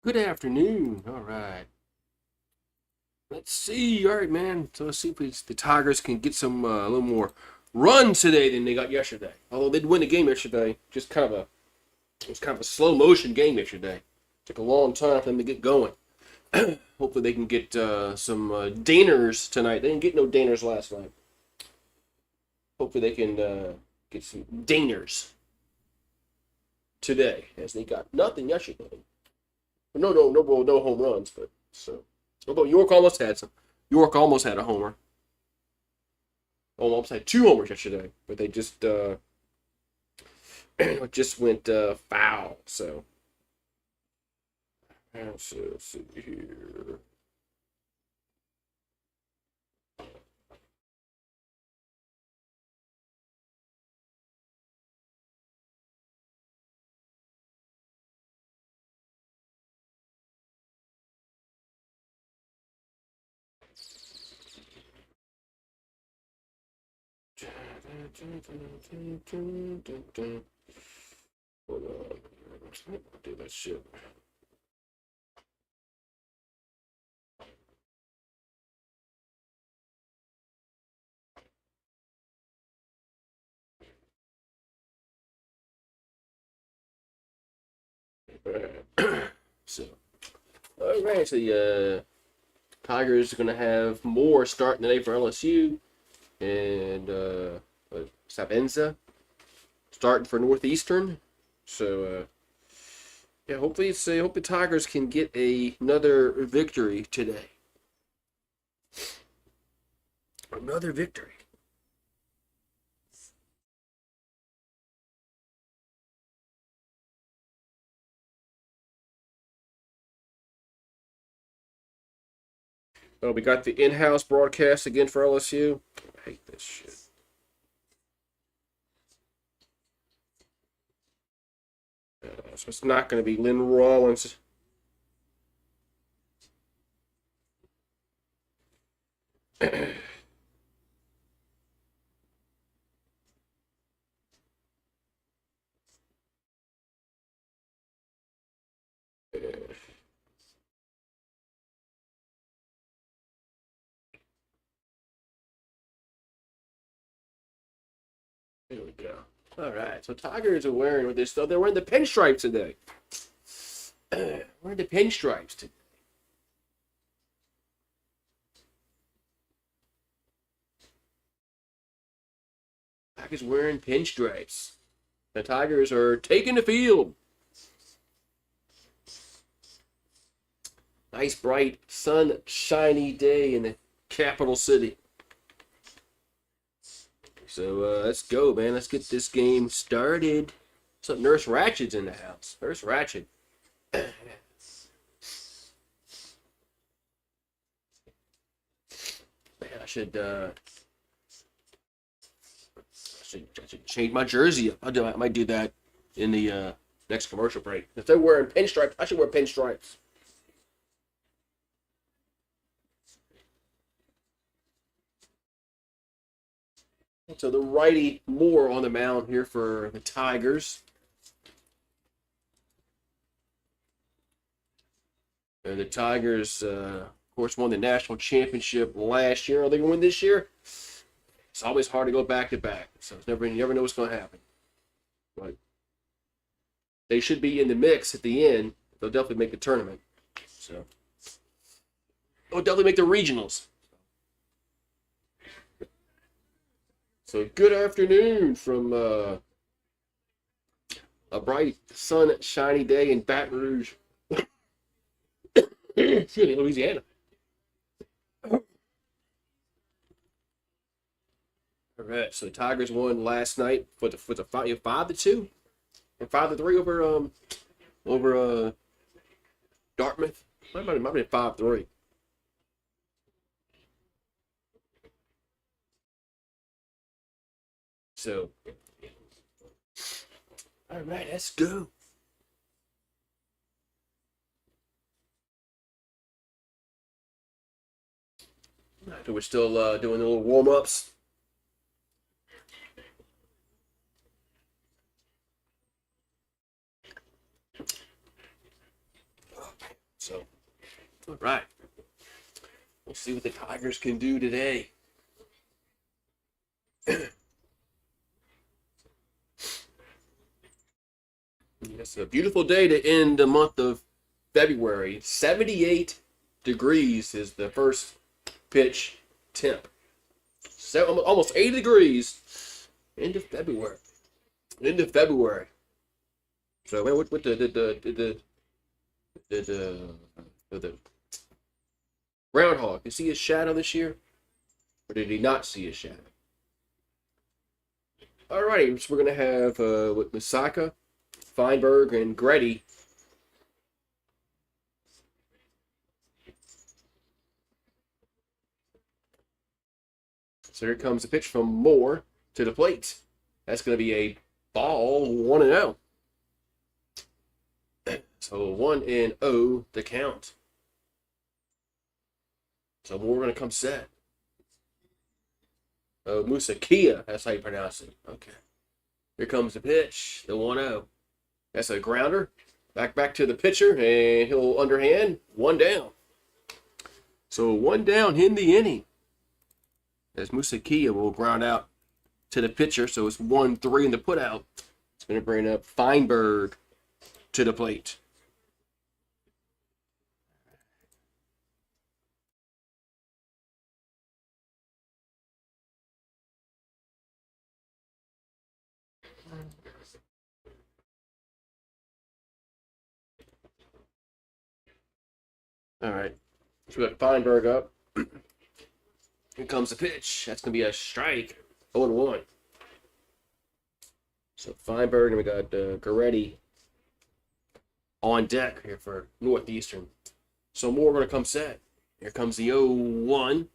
Good afternoon. All right. Let's see. All right, man. So let's see if the Tigers can get some a little more runs today than they got yesterday. Although they did win the game yesterday, just it was kind of a slow motion game yesterday. Took a long time for them to get going. Hopefully they can get some daners tonight. They didn't get no daners last night. Hopefully they can get some daners today, as they got nothing yesterday. No home runs, but so. Although York almost had some. York almost had a homer. Almost had two homers yesterday, but they just just went foul. So let's see here. Hold on. Do that shit. So, all right. So the Tigers are gonna have more starting today for LSU, and Sabenza starting for Northeastern. So yeah, hopefully hope the Tigers can get another victory today. Another victory. Oh, we got the in-house broadcast again for LSU. I hate this shit. So it's not going to be Lynn Rollins. There we go. All right, so Tigers are wearing with this stuff. They're wearing the pinstripes today. Wearing the pinstripes today. Tigers wearing pinstripes. The Tigers are taking the field. Nice, bright, sunshiny day in the capital city. So let's go, man. Let's get this game started. So Nurse Ratchet's in the house. Nurse Ratchet. Man, I should change my jersey up. I might do that in the next commercial break. If they're wearing pinstripes, I should wear pinstripes. So the righty Moore on the mound here for the Tigers. And the Tigers, of course, won the national championship last year. Are they going to win this year? It's always hard to go back to back. So you never know what's going to happen. But they should be in the mix at the end. They'll definitely make the tournament. So they'll definitely make the regionals. So good afternoon from a bright, sunshiny day in Baton Rouge. Excuse me, Louisiana. All right, so the Tigers won last night for the 5-2 and 5-3 over Dartmouth. Might have been 5-3. So, all right, let's go. So we're still doing the little warm-ups. All right. We'll see what the Tigers can do today. It's a beautiful day to end the month of February. 78 degrees is the first pitch temp. So almost 80 degrees into February. Into February. So man, what the groundhog? You see his shadow this year, or did he not see his shadow? Alrighty, so we're gonna have with Misaka, Feinberg, and Gretty. So here comes a pitch from Moore to the plate. That's going to be a ball, 1-0. So 1-0 the count. So Moore going to come set. Oh, Musakia, that's how you pronounce it. Okay. Here comes the pitch, the 1-0. That's a grounder. Back to the pitcher, and he'll underhand, 1 down. So 1 down in the inning. As Musakia will ground out to the pitcher, so it's 1-3 in the putout. It's going to bring up Feinberg to the plate. All right, so we got Feinberg up. Here comes the pitch. That's going to be a strike. 0-1. So Feinberg, and we got Goretti on deck here for Northeastern. So Moore going to come set. Here comes the 0-1.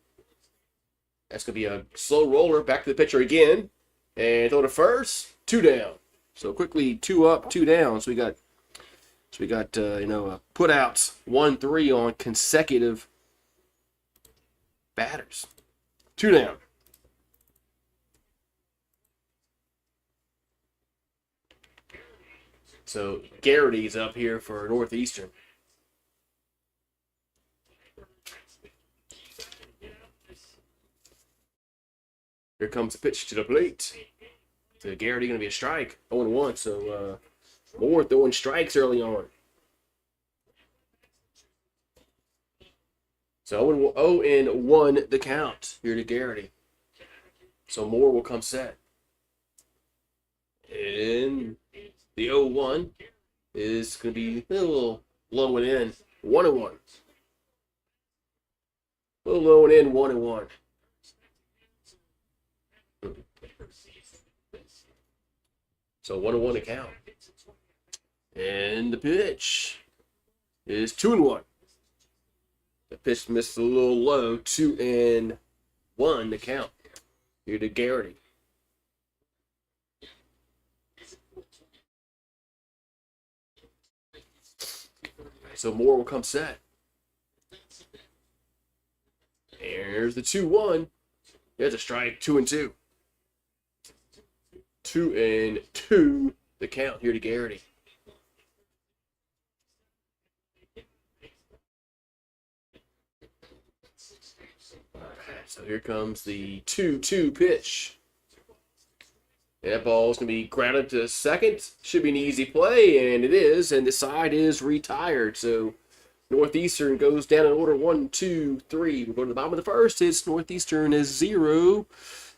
That's going to be a slow roller. Back to the pitcher again. And throw to first. 2 down. So quickly 2 up, 2 down. So we got put outs 1-3 on consecutive batters. 2 down. So Garrity's up here for Northeastern. Here comes the pitch to the plate. To Garrity, going to be a strike. 0-1. So Moore throwing strikes early on. So 0-1 the count here to Garrity. So Moore will come set. And the 0-1 is going to be a little low and in. 1-1. A little low and in, 1-1. So 1-1 to count. And the pitch is 2-1. The pitch missed a little low. 2-1 to count. Here to Garrity. So Moore will come set. There's the 2-1. There's a strike. 2-2. 2-2 the count here to Garrity. So here comes the 2-2 pitch. And that ball is going to be grounded to second. Should be an easy play, and it is. And the side is retired. So Northeastern goes down in order 1, 2, 3. We're going to the bottom of the first. It's Northeastern is 0.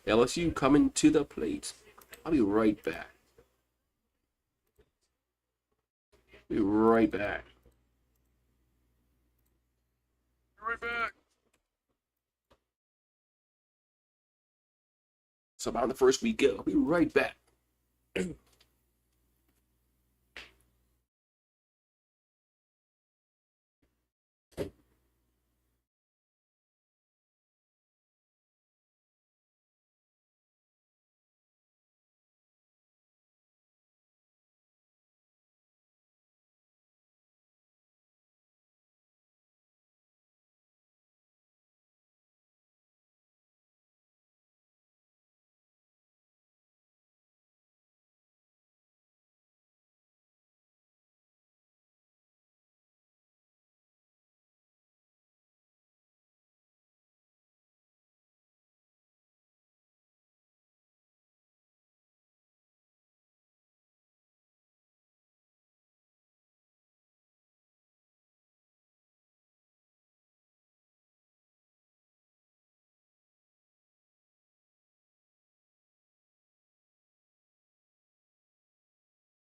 LSU coming to the plate. I'll be right back. Be right back. Right back. So bottom of the first we go. Be right back.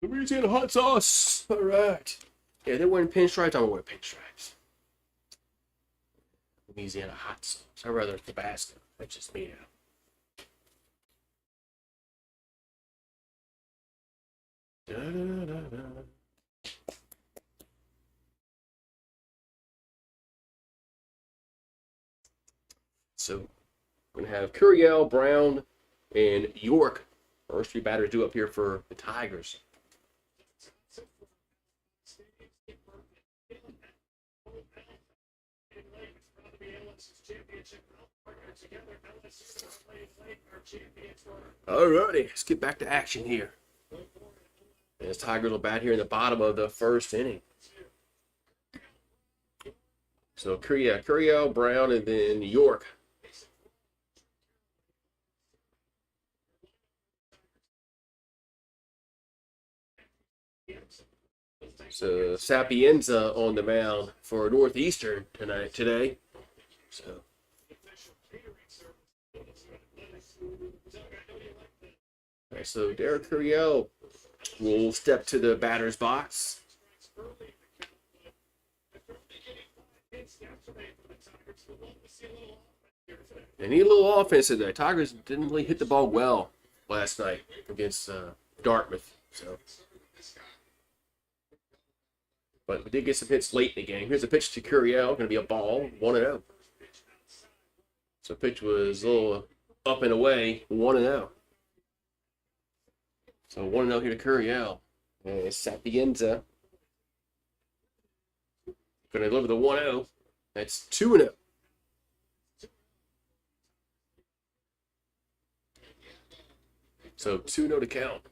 Louisiana hot sauce. All right. Yeah, they're wearing pinstripes. I'm gonna wear pinstripes. Louisiana hot sauce. I'd rather Tabasco. That's just me now. Da, da, da, da. So we're gonna have Curiel, Brown, and York. First three batters due up here for the Tigers. Alrighty, let's get back to action here. As Tigers will bat here in the bottom of the first inning. So Curiel, Brown, and then York. So Sapienza on the mound for Northeastern today. So Derek Curiel will step to the batter's box. They need a little offense today. Tigers didn't really hit the ball well last night against Dartmouth. But we did get some hits late in the game. Here's a pitch to Curiel. Going to be a ball, 1-0. So pitch was a little up and away, 1-0. So 1-0 here to Curiel. And Sapienza going to deliver the 1-0. That's 2-0. So 2-0 to count.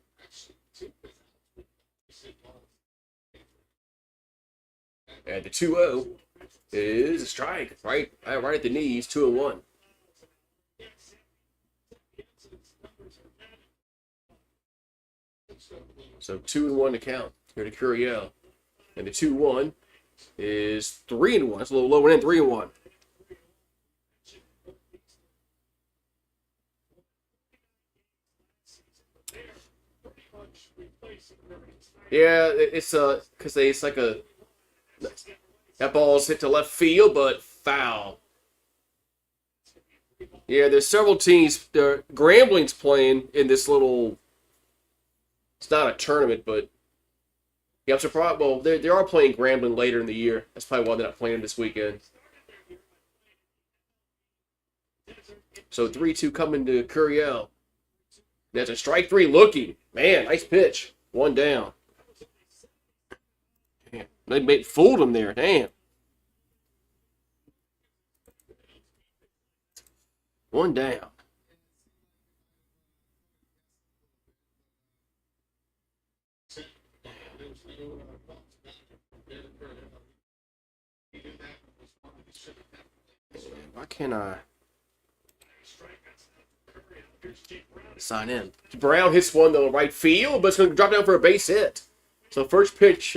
And the 2-0 is a strike, right at the knees, 2-1. So 2-1 to count here to Curiel. And the 2-1 is 3-1. It's a little low and in, 3-1. Yeah, it's because it's like a that ball's hit to left field, but foul. Yeah, there's several teams. Grambling's playing in this little. It's not a tournament, but yeah, I'm surprised. Well, they are playing Grambling later in the year. That's probably why they're not playing this weekend. So 3-2 coming to Curiel. That's a strike three looking. Man, nice pitch. One down. Damn. They fooled him there. Damn. One down. Why can't I sign in? Brown hits one to the right field, but it's going to drop down for a base hit. So first pitch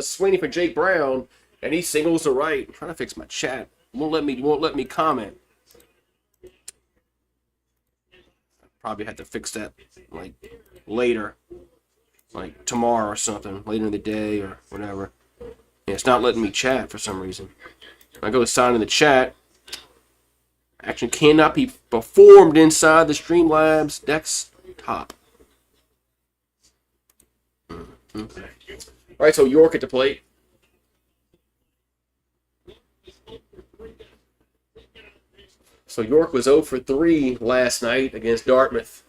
swinging for Jake Brown, and he singles to right. I'm trying to fix my chat. Won't let me comment. Probably have to fix that like later, like tomorrow or something, later in the day or whatever. Yeah, it's not letting me chat for some reason. I go to sign in the chat. Action cannot be performed inside the Streamlabs desktop. Okay. All right, so York at the plate. So York was 0 for 3 last night against Dartmouth.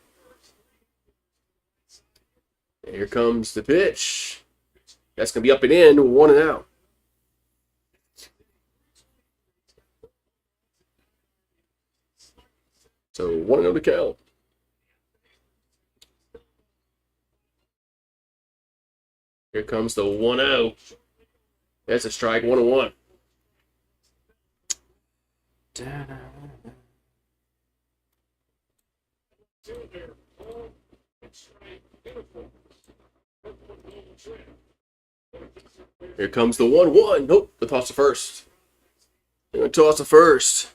And here comes the pitch. That's going to be up and in, 1-0. So 1-0 to count. Here comes the 1-0. That's a strike, 1-1. Here comes the 1-1. Nope, the toss to first. They're going to toss to first.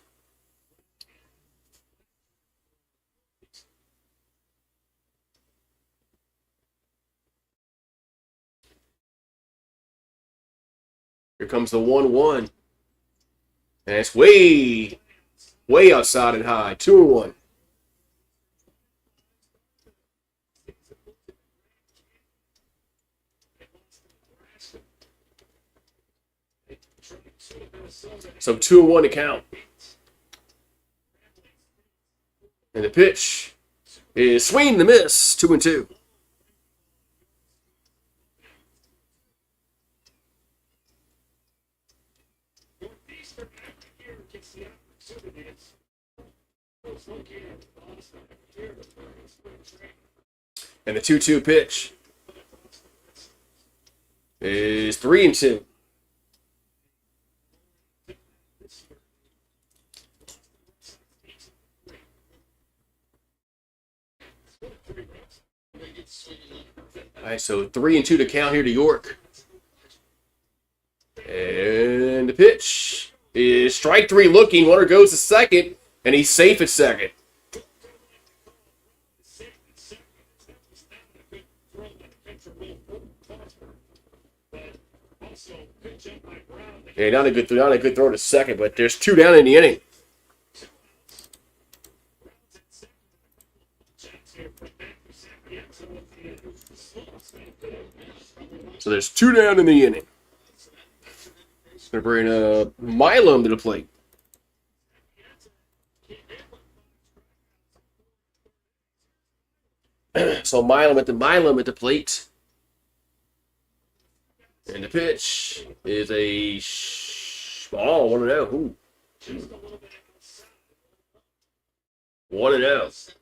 Here comes the 1-1. And it's way outside and high. 2-1. So 2-1 to count. And the pitch is swing and the miss. 2-2. And the 2-2 pitch is 3-2. All right, so 3-2 to count here to York. And the pitch is strike three looking. Runner goes to second, and he's safe at second. Yeah, not a good throw to second, but there's 2 down in the inning. So there's 2 down in the inning. Going to bring Milam to the plate. So Milam at the plate. And the pitch is a ball. 1-0. Ooh. 1-0.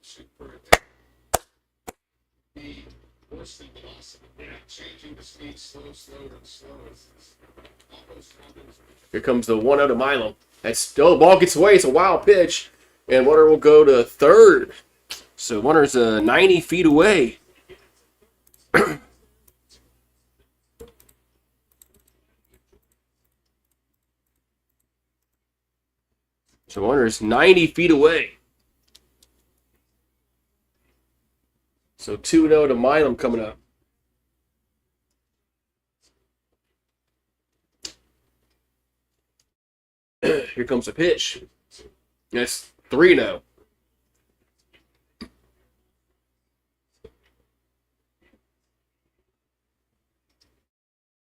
Here comes the 1-0 to Milam. That's still the ball gets away. It's a wild pitch, and runner will go to third. So runner's 90 feet away. So runner's 90 feet away. So 2-0 to Milam coming up. Here comes the pitch. That's 3-0.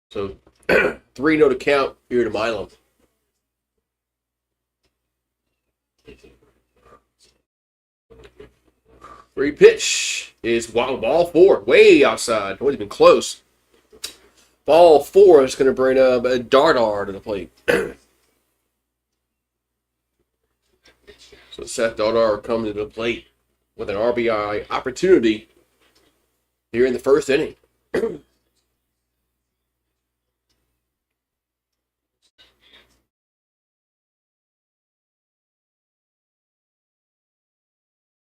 So 3-0 to count here to Milam. Free pitch is ball 4, way outside. It would have been close. Ball 4 is going to bring up a Dardar to the plate. So Seth Dardar coming to the plate with an RBI opportunity here in the first inning.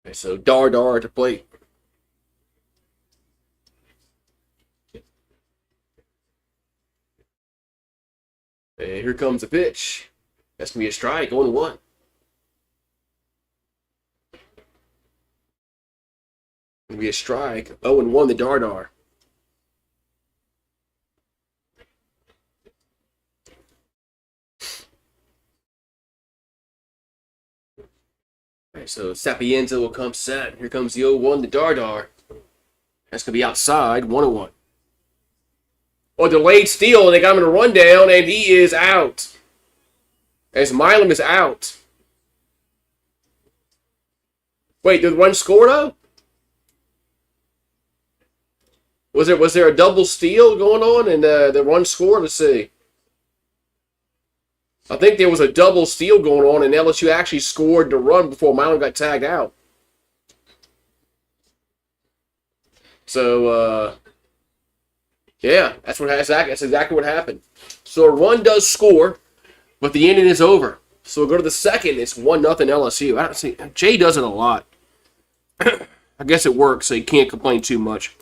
Okay, so Dardar at the plate. And here comes the pitch. That's going to be a strike, 0-1. Going to be a strike, 0-1 to Dardar. Alright, so Sapienza will come set. Here comes the 0-1 to Dardar. That's going to be outside, 1-1. Oh, delayed steal, and they got him in a rundown, and he is out. As Milam is out. Wait, did one score though? Was there a double steal going on and the one score? Let's see. I think there was a double steal going on, and LSU actually scored the run before Milam got tagged out. So, yeah, that's exactly what happened. So a run does score, but the inning is over. So we'll go to the second. It's 1-0 LSU. I don't see Jay does it a lot. I guess it works, so you can't complain too much.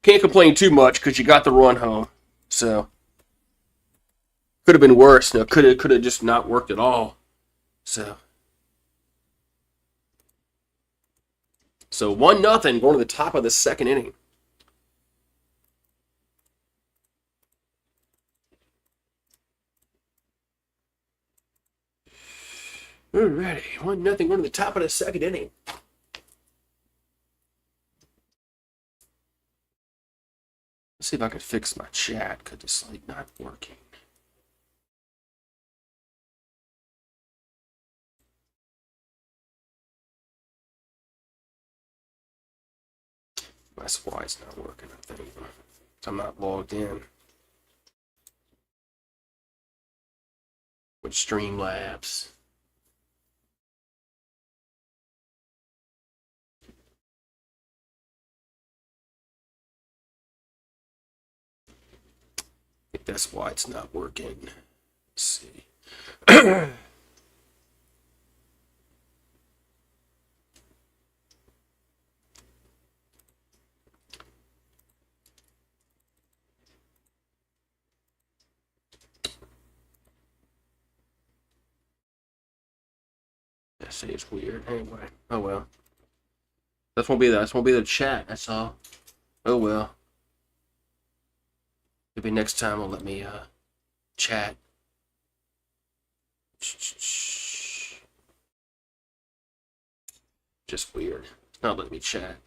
Can't complain too much because you got the run home. So could have been worse. No, could have just not worked at all. So 1-0 going to the top of the second inning. Alrighty, 1-0 going to the top of the second inning. Let's see if I can fix my chat because it's like not working. That's why it's not working, I think. I'm not logged in with Streamlabs. I think that's why it's not working. Let's see. I say it's weird. Anyway, oh well. That's won't be the chat. That's all. Oh well. Maybe next time will let me chat. Just weird. It's not letting me chat.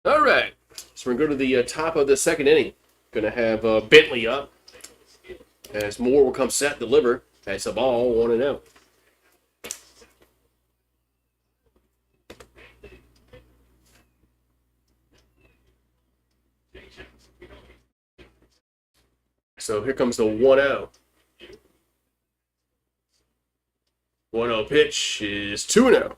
All right. So we're going to the top of the second inning. Going to have Bentley up as Moore will come set, deliver. That's a ball, 1-0. So here comes the 1-0. 1-0 pitch is 2-0.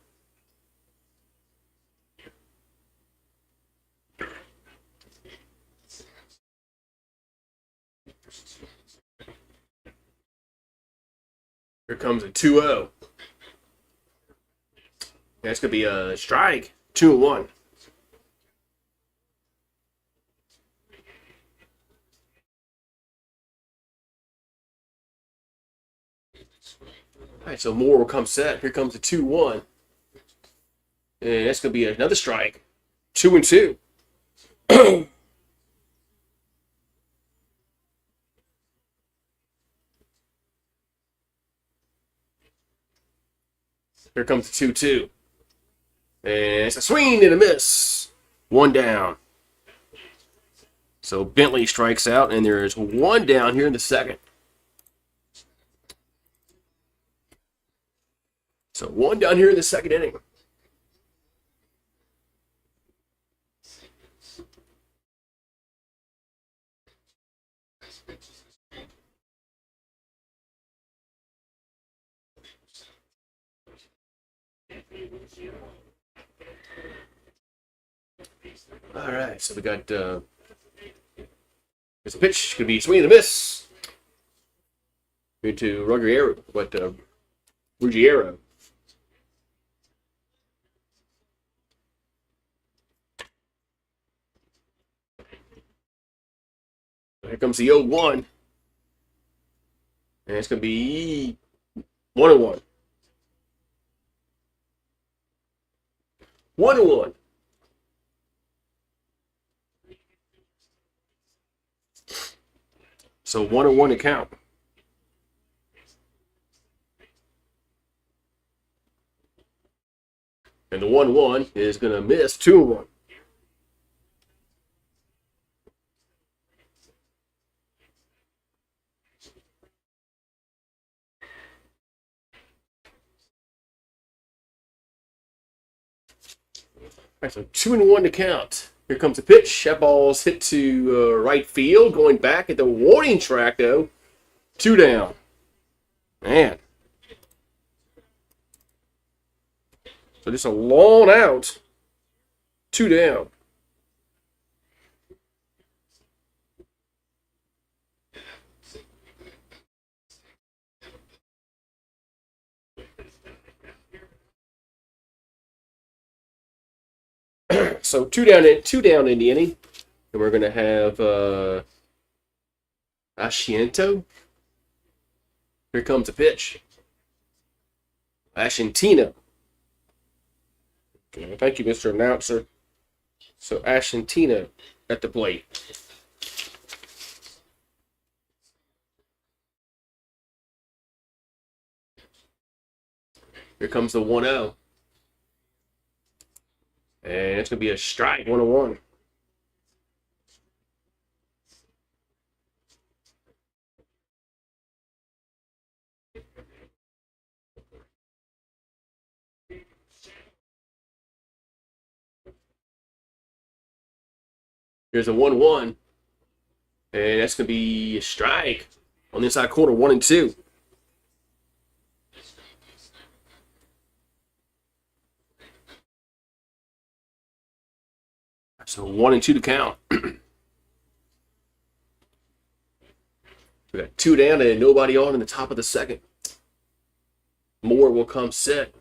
Here comes a 2-0. That's going to be a strike. 2-1. All right, so Moore will come set. Here comes a 2-1. And that's going to be another strike. 2-2. Here comes the 2-2. And it's a swing and a miss. 1 down. So Bentley strikes out, and there's 1 down here in the second. So 1 down here in the second inning. All right, so we got there's a pitch. Could be a swing and a miss. Here to Ruggiero, Ruggiero. Here comes the 0-1. And it's going to be 1-1. 1-1. So 1-1 to count. And the 1-1 is going to miss 2-1. All right, so 2-1 to count. Here comes the pitch. That ball's hit to right field. Going back at the warning track, though. 2 down. Man. So just a long out. 2 down. So 2 down in the inning. And we're going to have Asciento. Here comes the pitch. Ascientino. Okay, thank you, Mr. Announcer. So Ascientino at the plate. Here comes the 1-0. And it's going to be a strike, 1-1. Here's a 1-1. And that's going to be a strike on the inside corner, 1-2. So 1-2 to count. We got 2 down and nobody on in the top of the second. Moore will come set.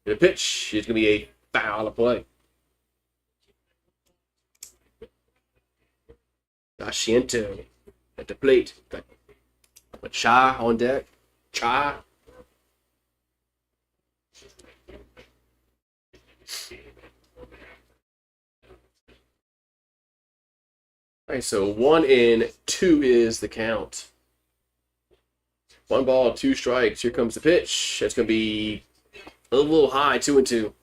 The pitch is going to be a foul to play. Dashiento at the plate. Got Cha on deck. Cha. All right, so 1-2 is the count. 1 ball, 2 strikes. Here comes the pitch. That's going to be a little high, 2-2.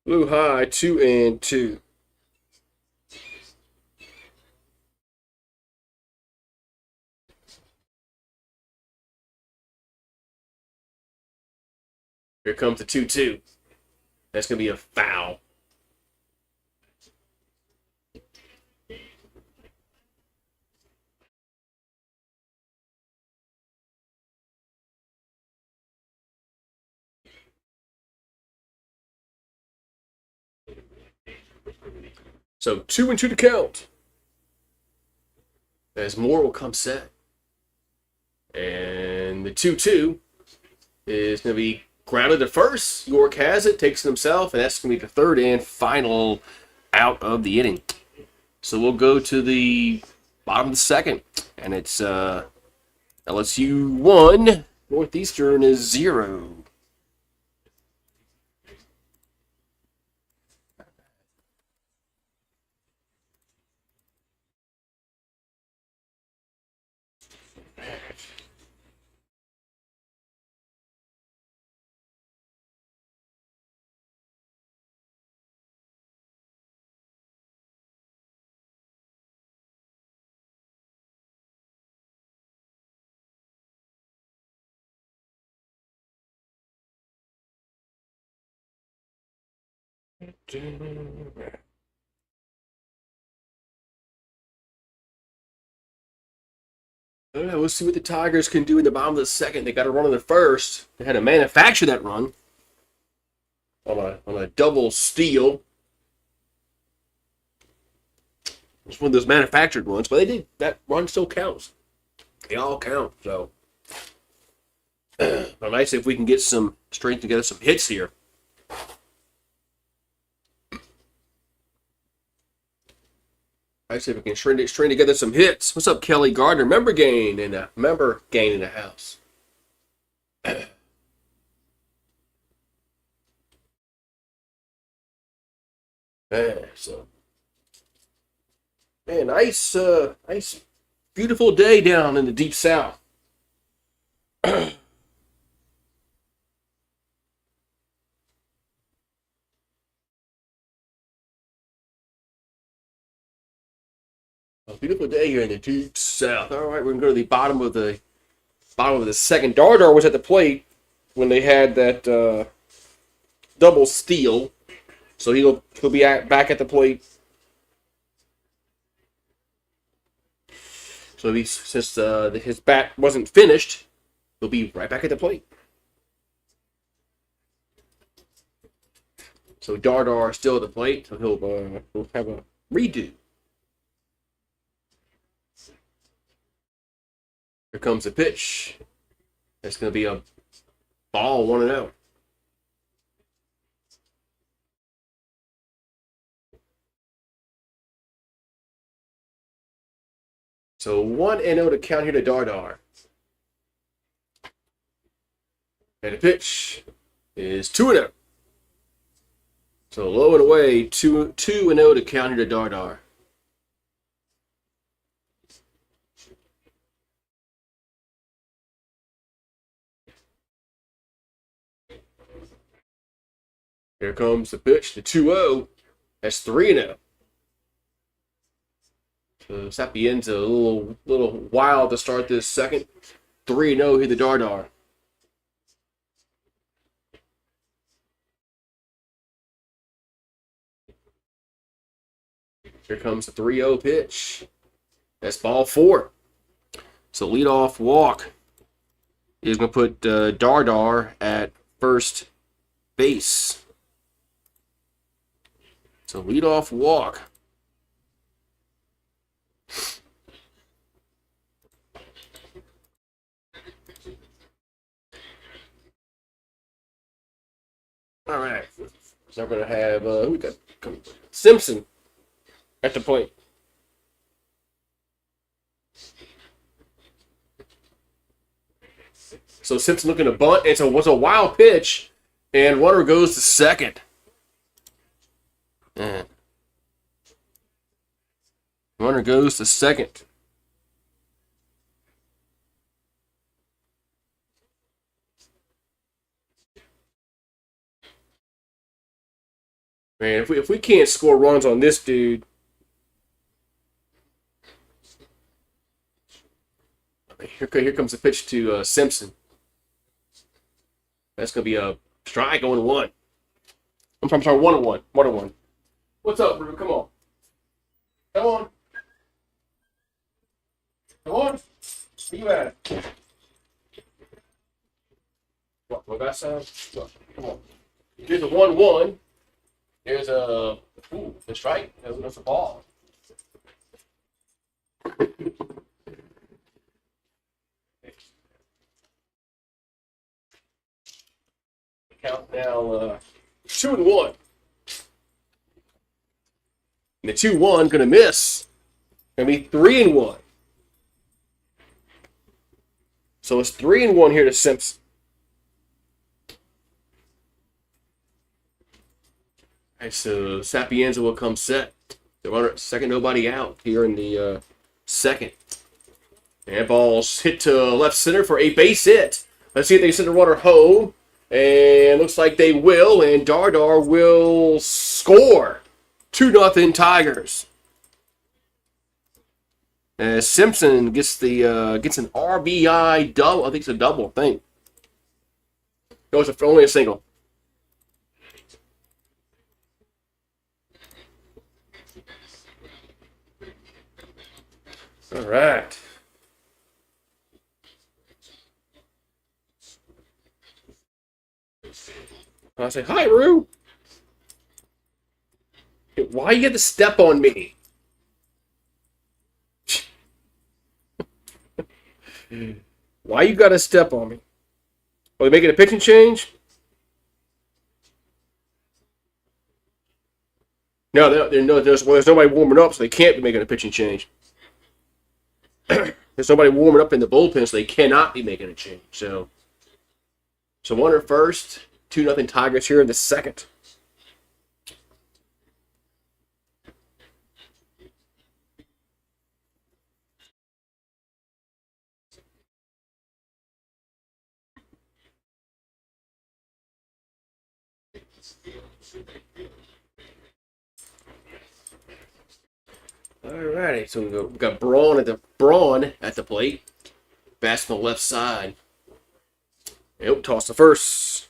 A little high, 2-2. Here comes the 2-2. That's going to be a foul. So 2-2 to count. As Moore will come set. And the 2-2 is going to be grounded to first. York has it, takes it himself, and that's going to be the third and final out of the inning. So we'll go to the bottom of the second. And it's LSU 1, Northeastern is 0. We'll see what the Tigers can do in the bottom of the second. They got a run in the first. They had to manufacture that run on a double steal. It's one of those manufactured ones, but they did. That run still counts. They all count. So, but nice if we can get some strength together, some hits here. I see if we can string together some hits. What's up, Kelly Gardner? Member gain in the house. Nice, beautiful day down in the deep south. A beautiful day here in the deep south. All right, we're gonna go to the bottom of the second. Dardar was at the plate when they had that double steal, so he'll be back at the plate. So since his bat wasn't finished, he'll be right back at the plate. So Dardar still at the plate, so he'll have a redo. Here comes the pitch. It's going to be a ball, 1-0. So 1-0 to count here to Dardar. And the pitch is 2-0. So low and away, 2-0 to count here to Dardar. Here comes the pitch, the 2-0. That's 3-0. So Sapienza a little wild to start this second. 3-0, hit the Dardar. Here comes the 3-0 pitch. That's ball 4. So leadoff walk is going to put Dardar at first base. So leadoff walk. All right. So we're going to have who we got? Simpson at the plate. So Simpson looking to bunt. It was a wild pitch, and runner goes to second. And runner goes to second. Man, if we can't score runs on this dude, here comes the pitch to Simpson. That's gonna be a strike going 1. I'm sorry, 1-1. 1-1. What's up, Rouge? Come on. Come on. Come on. Where you at? What that sound? Come on. Here's a 1-1. There's a the strike. That's a ball. Count now 2-1. And the 2-1 gonna miss. Gonna be 3-1. So it's 3-1 here to Simpson. All right, so Sapienza will come set. The runner at second, nobody out here in the second. And ball's hit to left center for a base hit. Let's see if they send the runner home. And looks like they will, and Dardar will score. 2-0 Tigers. As Simpson gets an RBI double. I think it's a double. I think. No, it's only a single. All right. I say, hi, Rue. Why you get to step on me? Why you got to step on me? Are they making a pitching change? No, there's nobody warming up, so they can't be making a pitching change. There's nobody warming up in the bullpen, so they cannot be making a change. So one at first, 2-0 Tigers here in the second. Alrighty, so we got Braun at the plate. Bats on the left side. Yep, toss the first.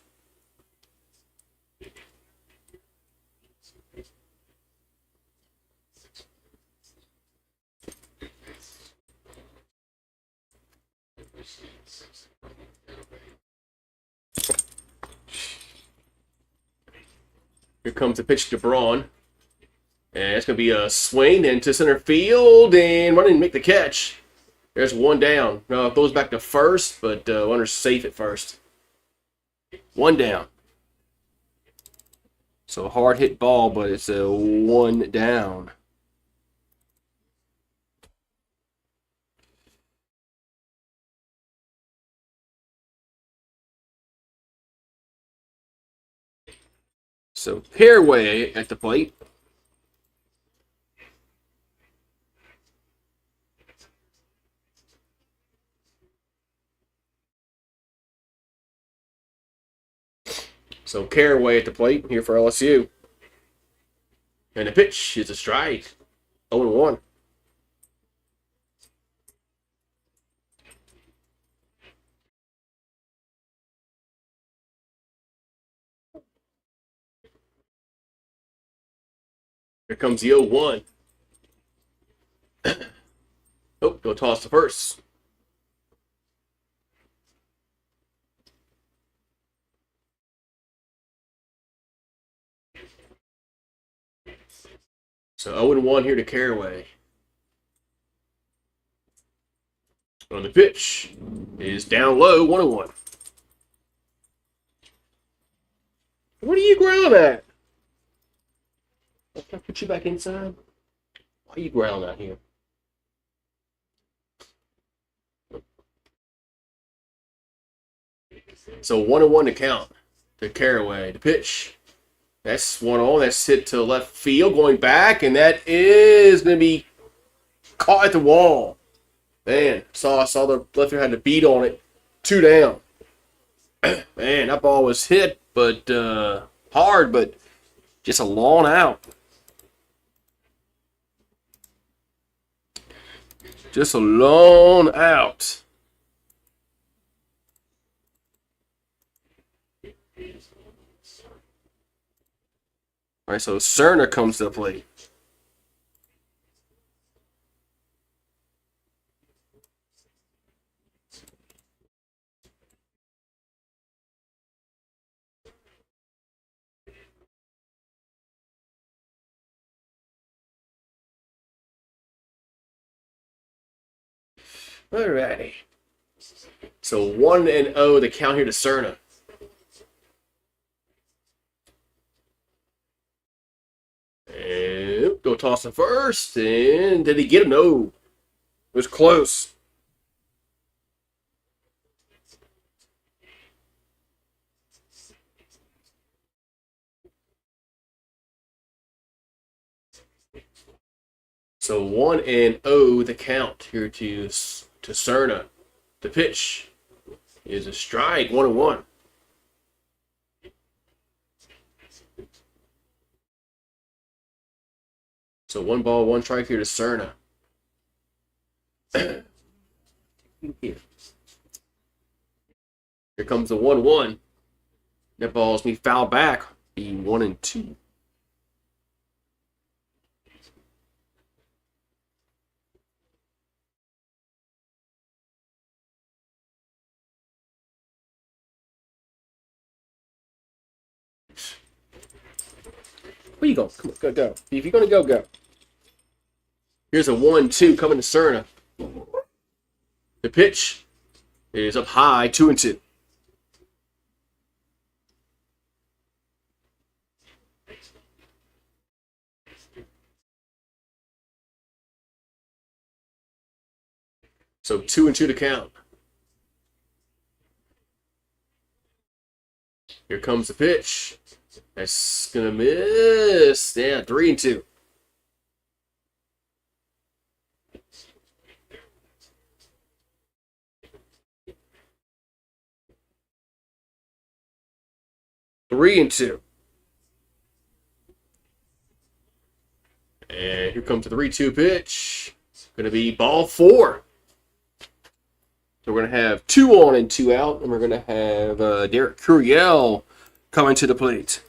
Here comes the pitch to Braun. And it's going to be a swing into center field and running to make the catch. There's one down. It goes back to first, but runner's safe at first. One down. So a hard hit ball, but it's a 1 down. So Pearway at the plate. So Caraway at the plate here for LSU. And the pitch is a strike. 0-1. Here comes the 0-1. Oh, go toss to first. So 0-1 here to Caraway. On the pitch is down low, 1-1. What are you growling at? Can I put you back inside? Why are you growling out here? So 1-1 to count to Caraway. The pitch. That's 1-0. That's hit to left field, going back, and that is going to be caught at the wall. Man, saw the left field had to beat on it. 2 down. Man, that ball was hit, but hard, but just a long out. Just a long out. All right, so Cerner comes to the plate. All righty. So 1-0 the count here to Cerner. And go toss him first. And did he get him? No. It was close. So 1-0 the count here to Cerner. The pitch is a strike, 1-1. So 1 ball, 1 strike here to Cerner. Here comes the 1-1. That ball's me foul back. Be 1-2. Where you going? Come on, go. If you're gonna go. Here's a 1-2 coming to Cerner. The pitch is up high, 2-2. So 2-2 to count. Here comes the pitch. That's gonna miss. Yeah, 3-2. Three and two. And here comes the 3-2 pitch. It's going to be ball 4. So we're going to have 2 on and 2 out. And we're going to have Derek Curiel coming to the plate.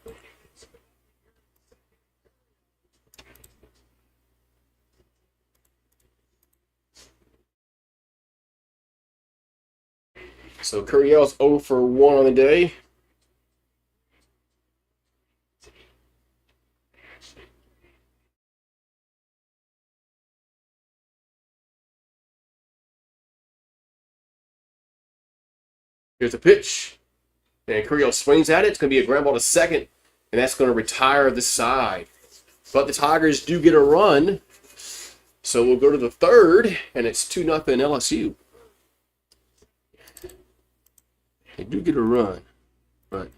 So Curiel's 0 for 1 on the day. Here's a pitch. And Curiel swings at it. It's going to be a ground ball to second. And that's going to retire the side. But the Tigers do get a run. So we'll go to the third. And it's 2-0 LSU. They do get a run. But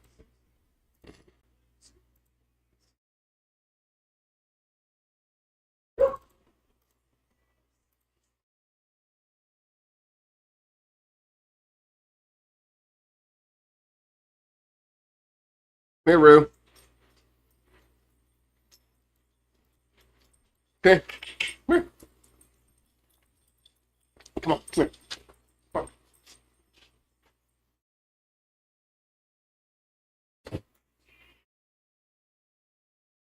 Here, Rue. Okay. Come here. Come on. Come here. Come on.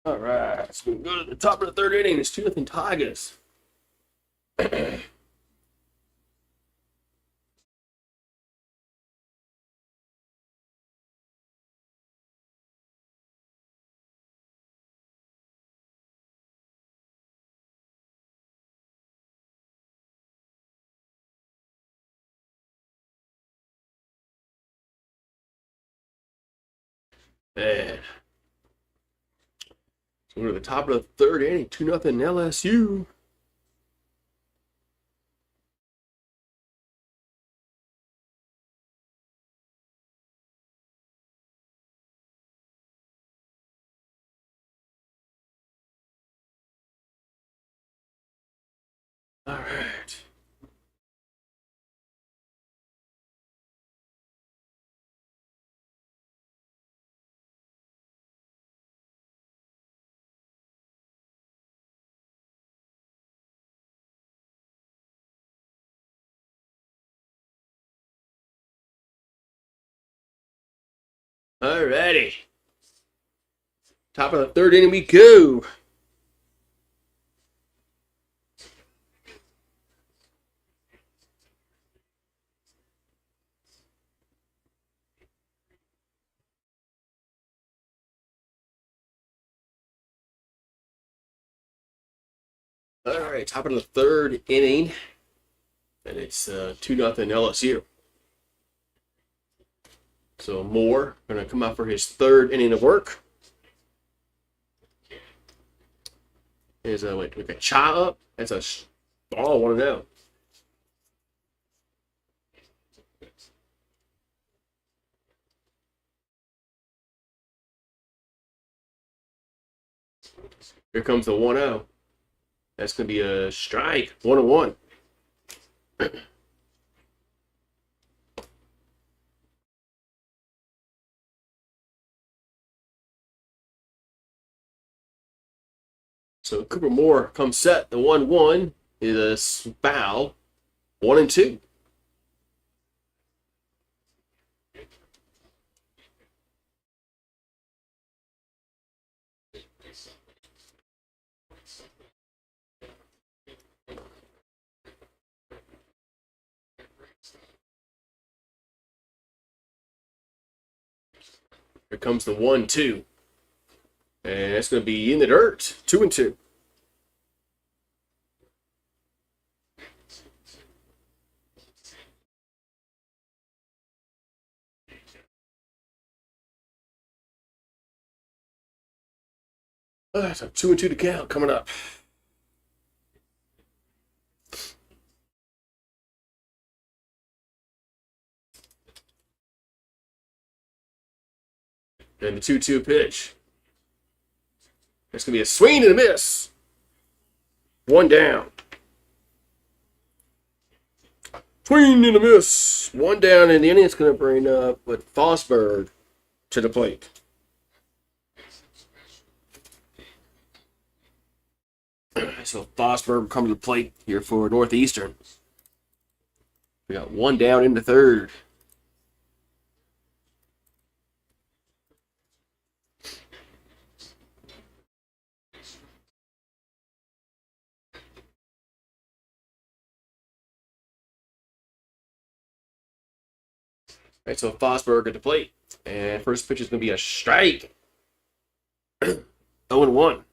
All right. So we go to the top of the third inning. It's 2-0 Tigers. Man. So we're at the top of the third inning. 2-0 LSU. All right. All righty. Top of the third inning we go. All right, top of the third inning, and it's 2-0 LSU. So Moore going to come out for his third inning of work. Is wait, we got Cha up. That's a ball 1-0. Here comes the 1-0. That's going to be a strike. 1-1. So Cooper Moore comes set. The 1-1 is a foul. 1-2. Here comes the 1-2. And that's going to be in the dirt. 2-2. So 2-2 to count coming up. And the 2-2 pitch. That's going to be a swing and a miss. 1 down. Swing and a miss. 1 down, and the Indians going to bring up with Fosberg to the plate. So Fosberg come to the plate here for Northeastern. We got 1 down in the third. All right, so Fosberg at the plate. And first pitch is going to be a strike. 0-1.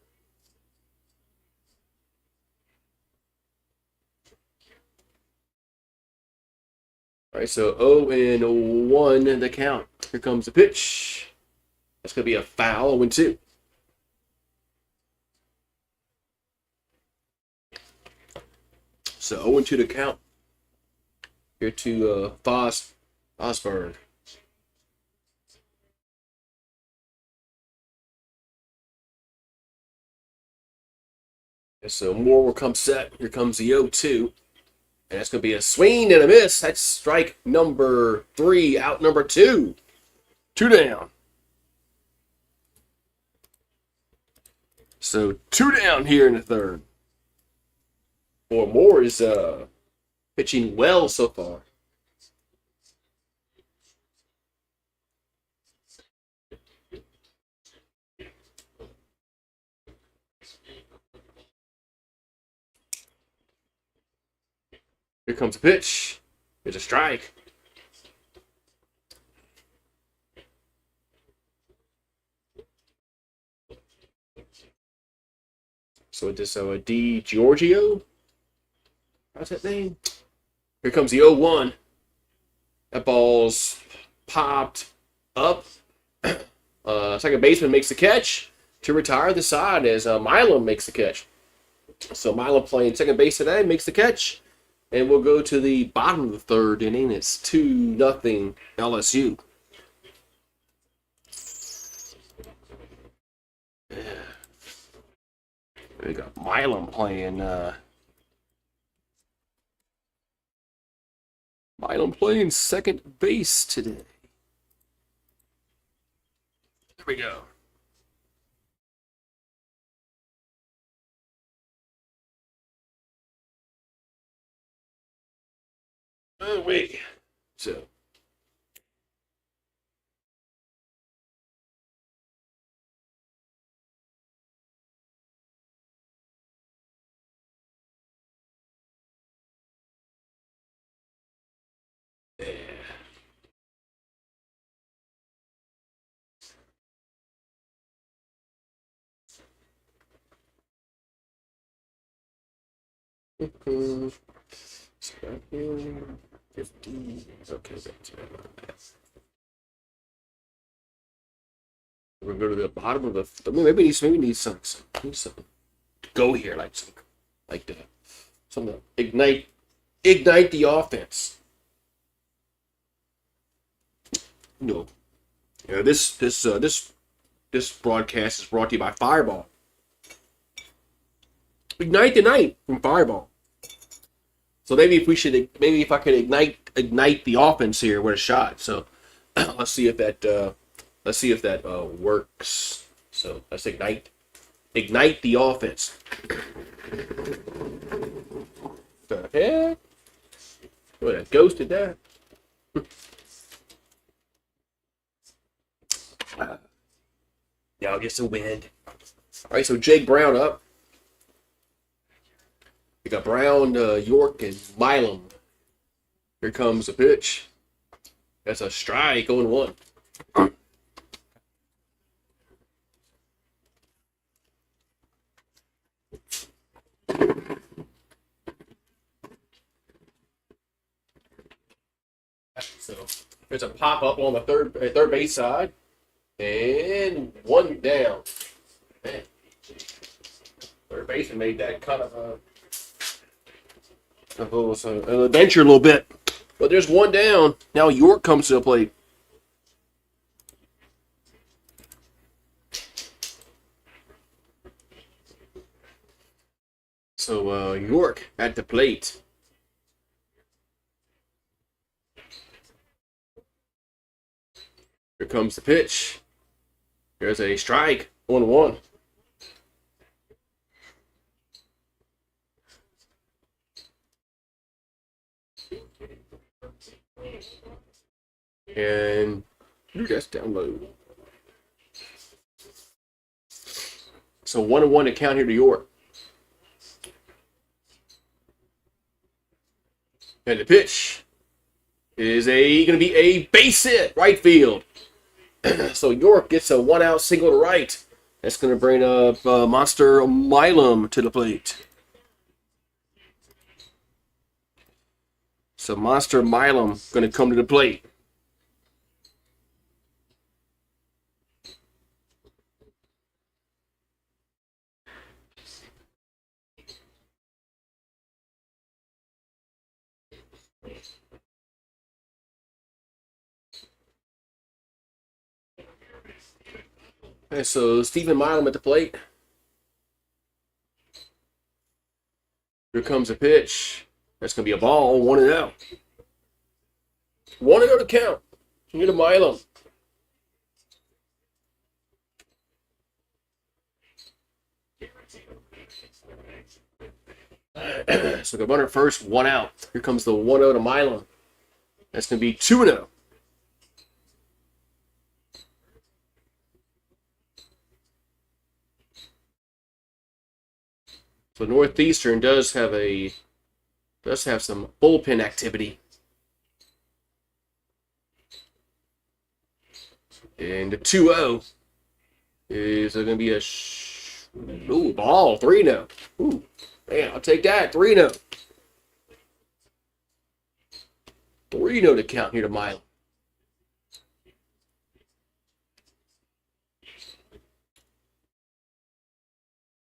All right, so 0-1 in the count. Here comes the pitch. That's going to be a foul. 0-2. So 0-2 to count. Here to Fosberg. And so Moore will come set. Here comes the 0-2. And that's going to be a swing and a miss. That's strike number 3, out number 2. 2 down. So 2 down here in the third. Boy, Moore is pitching well so far. Here comes a pitch. Here's a strike. So this D Giorgio. How's that name? Here comes the 0-1. That ball's popped up. Second baseman makes the catch to retire the side as Milam makes the catch. So Milam playing second base today makes the catch. And we'll go to the bottom of the third inning. It's 2-0 LSU. Yeah. We got Milam playing. Milam playing second base today. There we go. Oh, wait. So. Yeah. So back here, 50. Okay, we're gonna go to the bottom of the. Maybe we need some to go here, like something to ignite the offense. No, this broadcast is brought to you by Fireball. Ignite the night from Fireball. So maybe if I could ignite the offense here with a shot. So let's see if that works. So let's ignite the offense. The heck? What, a ghost did that? Now it gets the wind. All right, so Jake Brown up. We got Brown, York, and Milam. Here comes the pitch. That's a strike, 0-1. So there's a pop up on the third base side, and 1 down. Man. Third baseman made that kind of an adventure a little bit. But there's 1 down. Now York comes to the plate. So York at the plate. Here comes the pitch. There's a strike. 1-1. And that's down low. So 1-1 to count here to York. And the pitch is going to be a base hit, right field. So York gets a 1-out single to right. That's going to bring up Monster Milam to the plate. So Monster Milam going to come to the plate. Okay, so Stephen Milam at the plate. Here comes a pitch. That's going to be a ball, 1-0. 1-0 to count. Here to Milam. So the runner first, 1 out. Here comes the 1-0 to Milam. That's going to be 2-0. So Northeastern does have some bullpen activity. And the 2-0 is going to be a ball, 3-0. Ooh, man, I'll take that, 3-0. 3-0 to count here to Milam.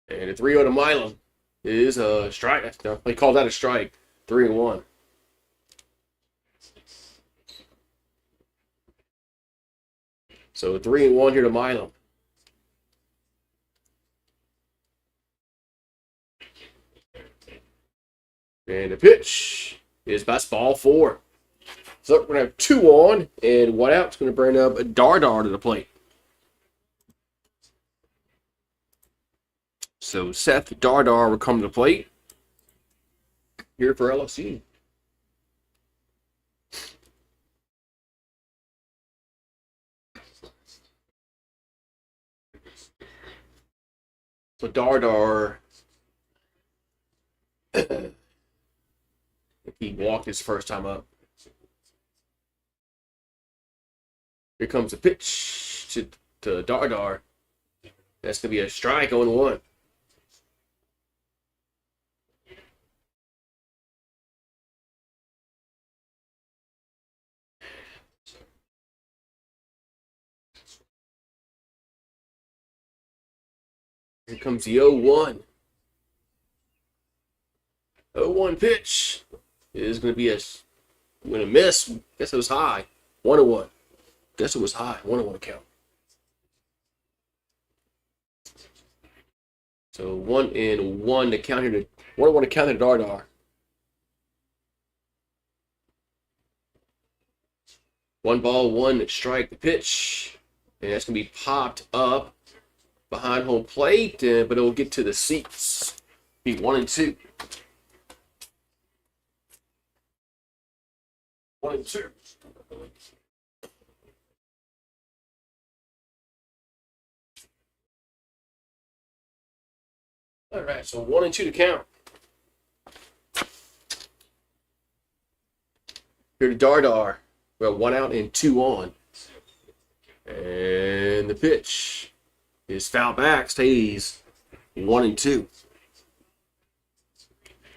And the 3-0 to Milam is a strike. No, they call that a strike. 3-1. So 3-1 here to Milam. And the pitch is ball 4. So we're going to have 2 on, and 1 out. It's going to bring up a Dardar to the plate. So Seth Dardar will come to the plate here for LSU. So Dardar, he walked his first time up. Here comes a pitch to Dardar. That's going to be a strike, 0-1. Here comes the 0-1. 0-1 pitch is going to be going to miss. Guess it was high. 1-1. Guess it was high. 1-1 count. So 1-1 to count here to 1-1 to count here to Dardar. 1 ball, 1 strike. The pitch, and that's going to be popped up behind home plate, but it will get to the seats. Be 1-2. 1-2. All right, so 1-2 to count. Here to Dardar. We have 1 out and 2 on. And the pitch is foul back, stays 1-2.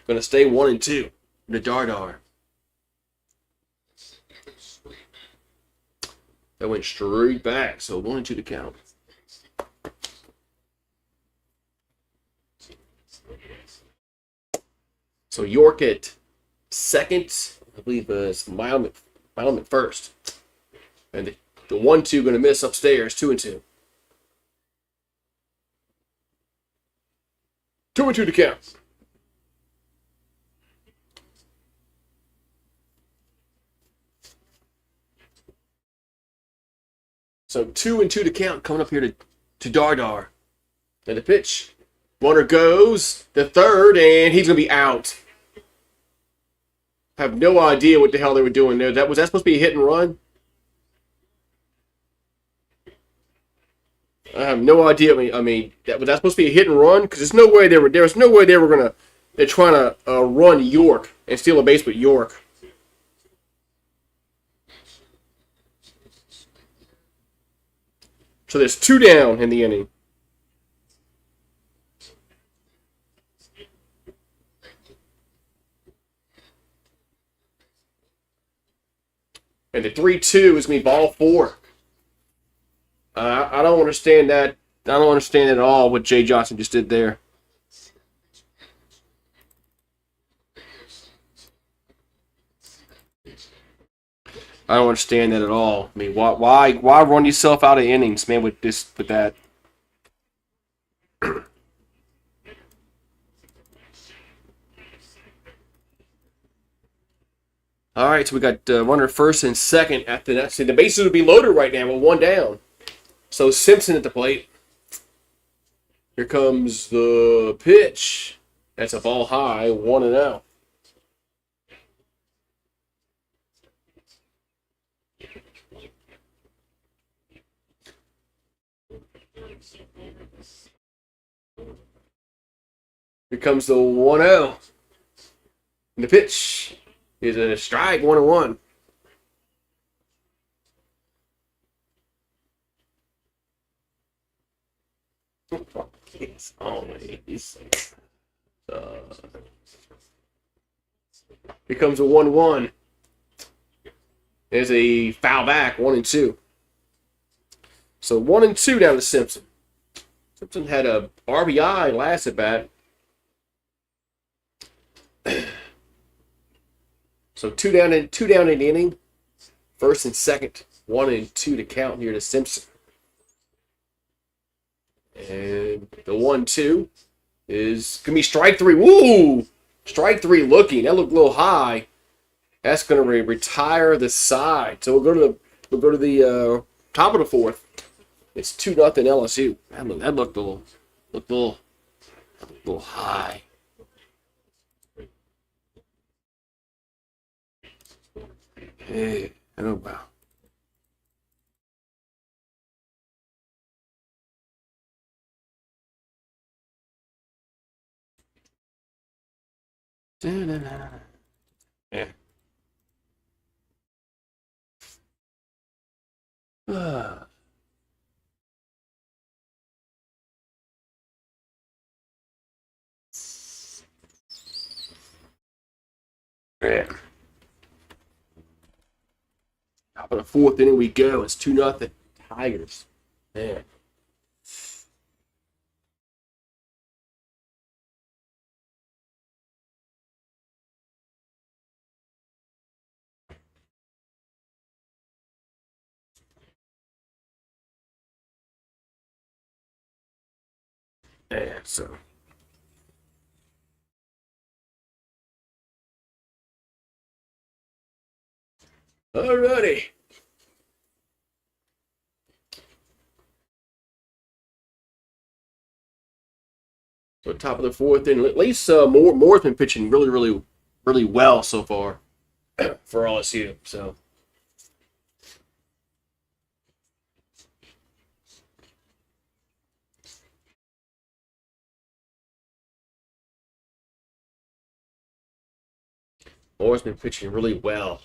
Going to stay 1-2 to Dardar. That went straight back, so 1-2 to count. So York at second, I believe it's Milam at first. And the 1-2 going to miss upstairs, 2-2. 2-2 to count. So 2-2 to count coming up here to Dardar. And the pitch. Runner goes the third, and he's going to be out. I have no idea what the hell they were doing there. Was that supposed to be a hit and run? I have no idea. I mean, was that supposed to be a hit and run? Because there's no way there was no way they were gonna. They're trying to run York and steal a base with York. So there's 2 down in the inning. And the 3-2 is going to be ball 4. I don't understand that. I don't understand at all what Jay Johnson just did there. I don't understand that at all. I mean, why run yourself out of innings, man, with that? All right, so we got runner first and second at the net. See, the bases would be loaded right now with 1 down. So Simpson at the plate. Here comes the pitch. That's a ball high, 1-0. Here comes the 1-0. And the pitch is a strike, 1-1. It's always. Here comes a 1-1. There's a foul back, 1-2. So 1-2 down to Simpson. Simpson had a RBI last at bat. So two down in the inning. First and second, 1-2 to count here to Simpson. And the 1-2 is gonna be strike three. Woo! Strike three looking. That looked a little high. That's gonna retire the side. So we'll go to the top of the fourth. It's 2-0 LSU. That looked a little high. Hey, oh wow. Yeah. Yeah. Top of the fourth inning we go. It's 2-0 Tigers. Man. Yeah, so. Alrighty. So top of the fourth inning. At least Moore's been pitching really well so far for LSU. So. Moore's been pitching really well.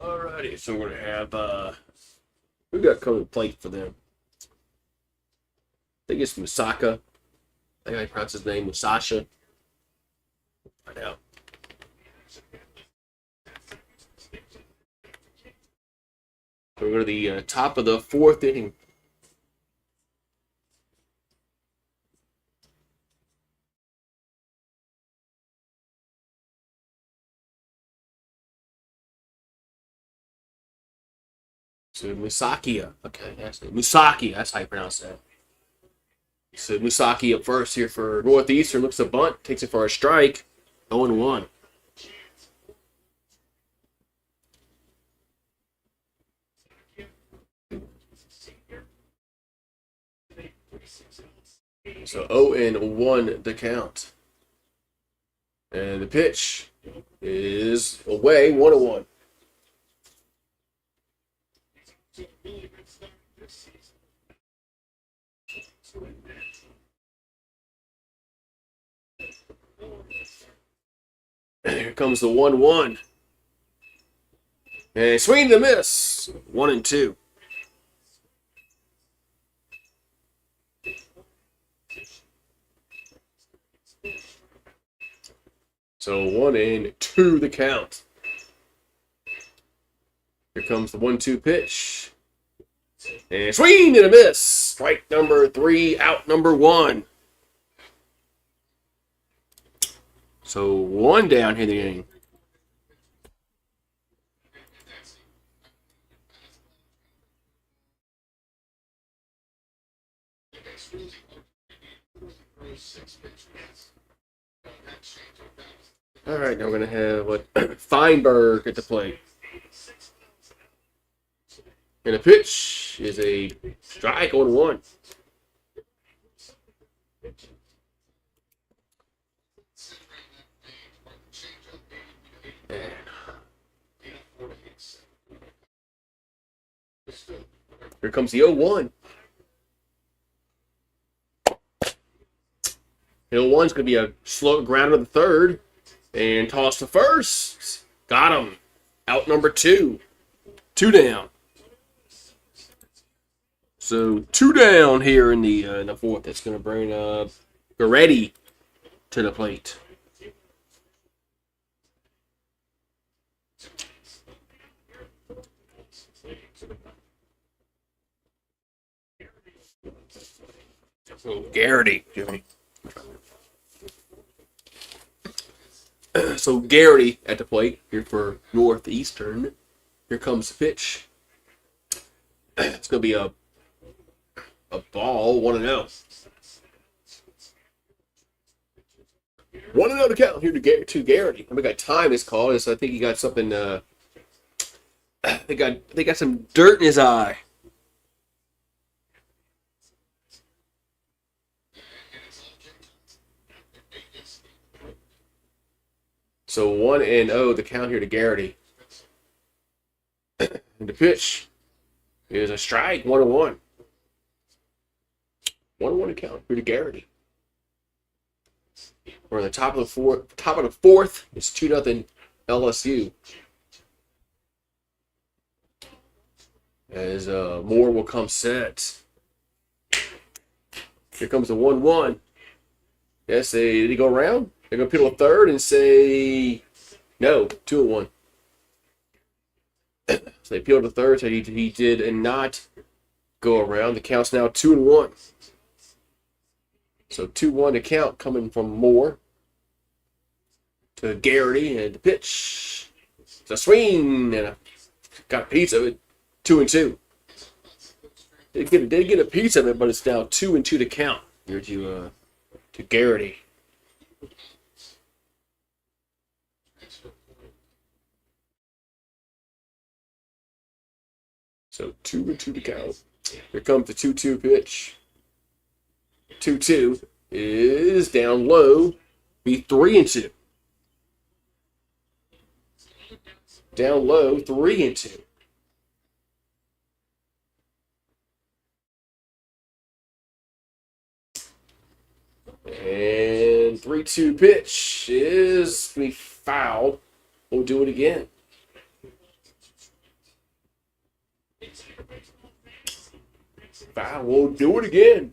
Alrighty, so we're gonna have who got coming to plate for them? I think it's Musaka. I think I pronounce his name Musasha. Find out. So we're going to the top of the fourth inning. So Musakia. Okay, that's it. Musaki, that's how you pronounce that. So Musaki up first here for Northeastern. Looks a bunt. Takes it for a strike. 0-1. So 0-1 the count. And the pitch is away, 1-1. Here comes the 1-1. And swing to miss. 1-2. So 1-2 the count. Here comes the 1-2 pitch. And swing and a miss. Strike number 3, out number 1. So 1 down here in the inning. All right, now we're going to have Feinberg at the plate. And the pitch is a strike, 0-1. And here comes the 0-1. The 0-1's going to be a slow ground to the third. And toss to first. Got him. Out number 2. 2 down. So 2 down here in the fourth. That's going to bring Goretti to the plate. So Garrity, Jimmy. So Garrity at the plate here for Northeastern. Here comes the pitch. It's going to be a ball, 1-0. 1-0 to count here to Garrity. We got time is called, so I think he got something. They got some dirt in his eye. So 1-0 the count here to Garrity. And the pitch is a strike, 1-1. 1-1 to count here to Garrity. We're on the top of the fourth. It's 2-0 LSU. As Moore will come set. Here comes the 1-1. Yes, did he go around? They're going to appeal a third and say no, 2-1. So they appealed a third, so he did and not go around. The count's now 2-1. So 2-1 to count coming from Moore to Garrity, and the pitch. It's a swing, and got a piece of it. 2-2. Did get a piece of it, but it's now 2-2 to count here to Garrity. So 2-2 to count. Here comes the 2-2 pitch. 2-2 is down low. Be 3-2. Down low, 3-2. And 3-2 pitch is going to be fouled. We'll do it again. Foul. We'll do it again.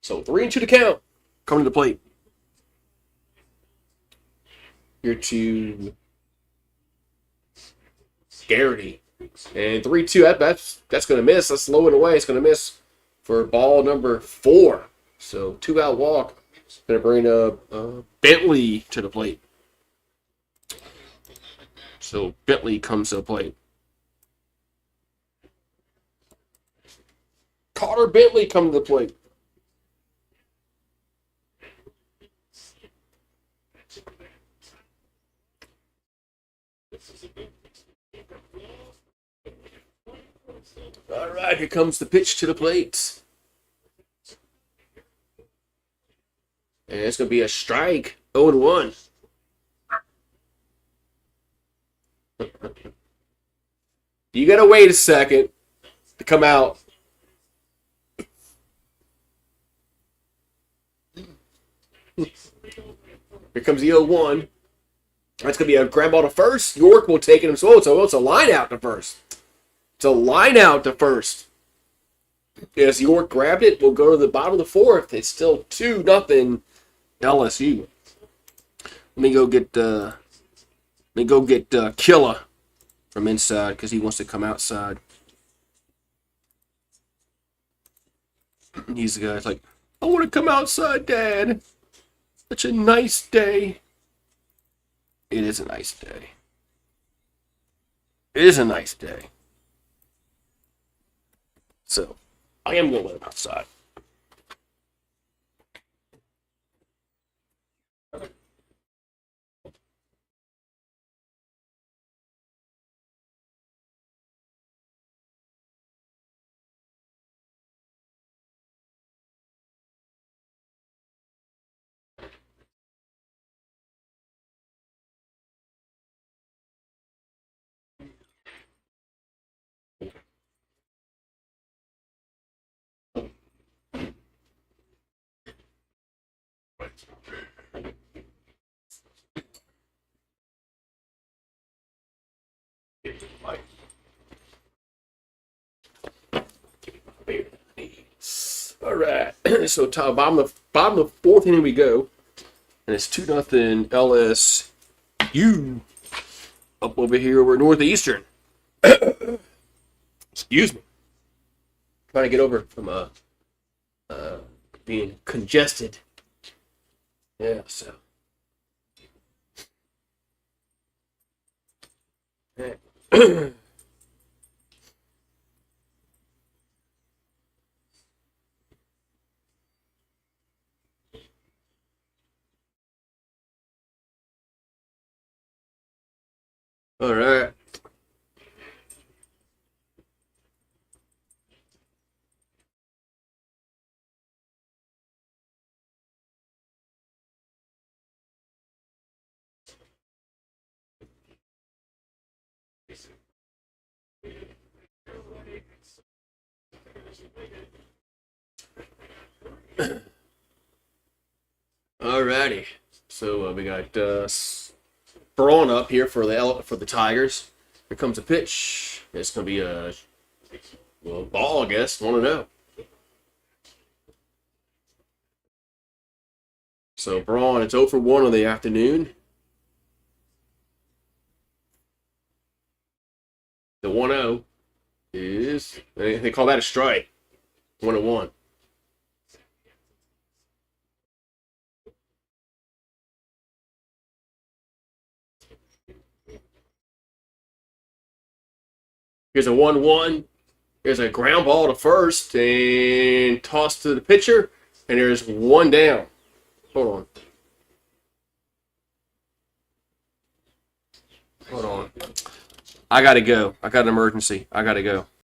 So 3-2 to count. Coming to the plate. Here to Garrity. And 3-2, that's going to miss. That's low and away. It's going to miss for ball number 4. So 2-out walk. Going to bring Bentley to the plate. So Bentley comes to the plate. Carter Bentley comes to the plate. All right, here comes the pitch to the plate. And it's going to be a strike, 0-1. You got to wait a second to come out. Here comes the 0-1. That's going to be a grab ball to first. York will take it. So it's a line out to first. It's a line out to first. As York grabbed it, we'll go to the bottom of the fourth. It's still 2-0 LSU. Let me go get Killa from inside because he wants to come outside. He's the guy that's like, I want to come outside, Dad. Such a nice day. It is a nice day. It is a nice day. So, I am going to let him outside. All right. So bottom of the fourth inning we go, and it's 2-0 LSU up over here over Northeastern. Excuse me. Trying to get over from being congested. Yeah. So. Yeah. All right. Alrighty. So we got Braun up here for the Tigers. Here comes a pitch. It's gonna be a ball, I guess. Want to know. So Braun, it's 0 for 1 on the afternoon. The 1-0 is they call that a strike. 1-1. Here's a 1-1. There's a ground ball to first and toss to the pitcher, and there's one down. Hold on. Hold on. I gotta go. I got an emergency. I gotta go.